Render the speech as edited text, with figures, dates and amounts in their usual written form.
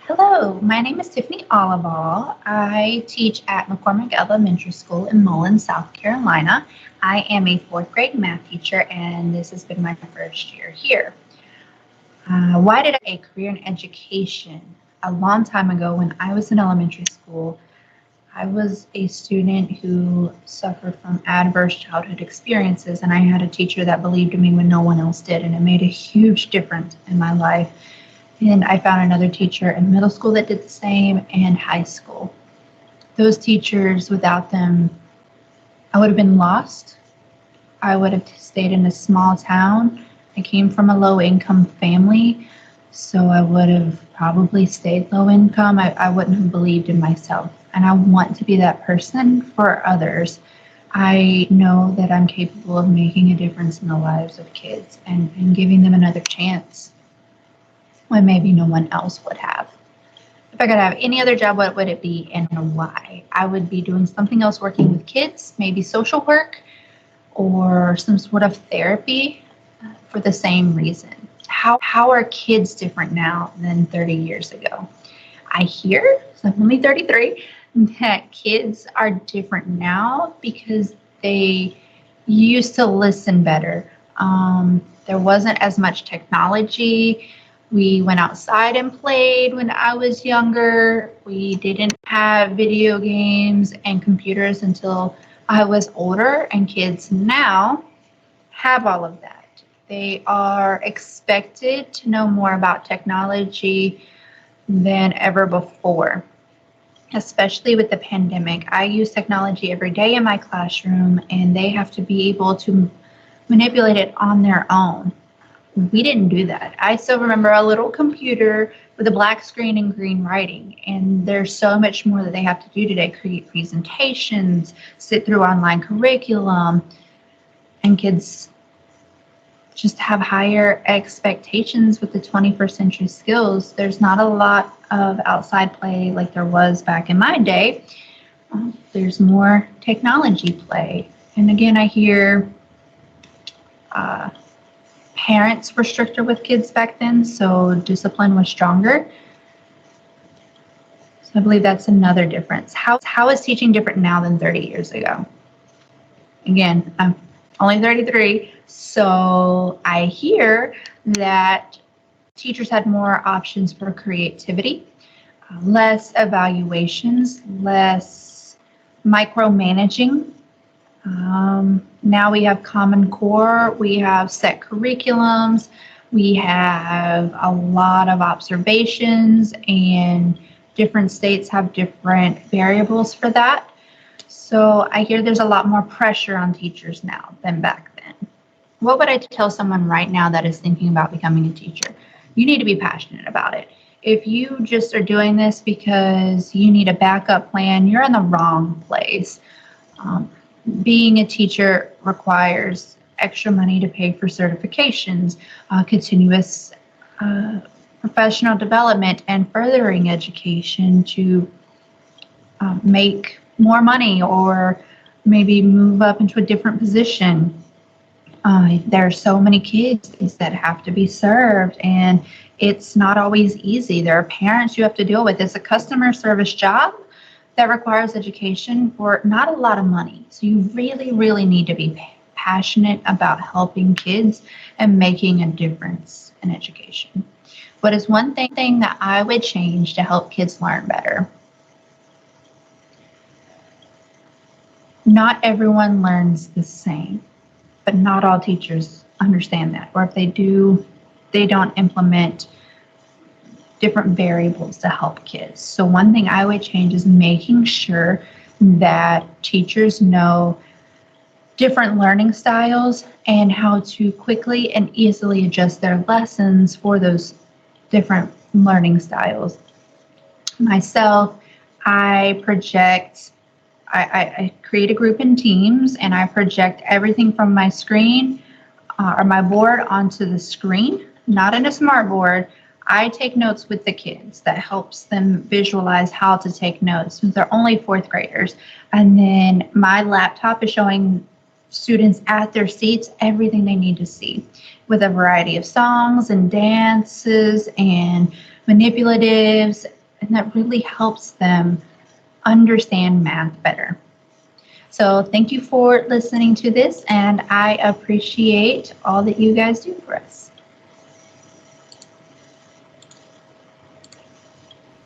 Hello, my name is Tiffany Olival. I teach at McCormick Elementary School in Mullen, South Carolina. I am a fourth grade math teacher, and this has been my first year here. Why did I a career in education? A long time ago, when I was in elementary school, I was a student who suffered from adverse childhood experiences, and I had a teacher that believed in me when no one else did, and it made a huge difference in my life. And I found another teacher in middle school that did the same, and high school. Those teachers, without them, I would have been lost. I would have stayed in a small town. I came from a low income family, so I would have probably stayed low income. I wouldn't have believed in myself. And I want to be that person for others. I know that I'm capable of making a difference in the lives of kids and giving them another chance when maybe no one else would have. If I could have any other job, what would it be and why? I would be doing something else working with kids, maybe social work or some sort of therapy for the same reason. How are kids different now than 30 years ago? I hear, so I'm only 33, that kids are different now because they used to listen better. There wasn't as much technology. We went outside and played when I was younger. We didn't have video games and computers until I was older, and kids now have all of that. They are expected to know more about technology than ever before, especially with the pandemic. I use technology every day in my classroom, and they have to be able to manipulate it on their own. We didn't do that. I still remember a little computer with a black screen and green writing, and there's so much more that they have to do today: create presentations, sit through online curriculum, and kids just have higher expectations with the 21st century skills. There's not a lot of outside play like there was back in my day. There's more technology play. And again, I hear parents were stricter with kids back then, so discipline was stronger. So I believe that's another difference. How is teaching different now than 30 years ago? Again, I'm only 33, so I hear that teachers had more options for creativity, less evaluations, less micromanaging. Now we have Common Core, we have set curriculums, we have a lot of observations, and different states have different variables for that. So I hear there's a lot more pressure on teachers now than back then. What would I tell someone right now that is thinking about becoming a teacher? You need to be passionate about it. If you just are doing this because you need a backup plan, you're in the wrong place. Being a teacher requires extra money to pay for certifications, continuous professional development, and furthering education to make more money or maybe move up into a different position. There are so many kids that have to be served, and it's not always easy. There are parents you have to deal with. It's a customer service job that requires education for not a lot of money. So you really, really need to be passionate about helping kids and making a difference in education. What is one thing that I would change to help kids learn better? Not everyone learns the same, but not all teachers understand that. Or if they do, they don't implement different variables to help kids. So one thing I would change is making sure that teachers know different learning styles and how to quickly and easily adjust their lessons for those different learning styles. Myself, I create a group in Teams, and I project everything from my screen or my board onto the screen, not in a smart board. I take notes with the kids. That helps them visualize how to take notes since they're only fourth graders. And then my laptop is showing students at their seats everything they need to see, with a variety of songs and dances and manipulatives and that really helps them understand math better. So thank you for listening to this, and I appreciate all that you guys do for us.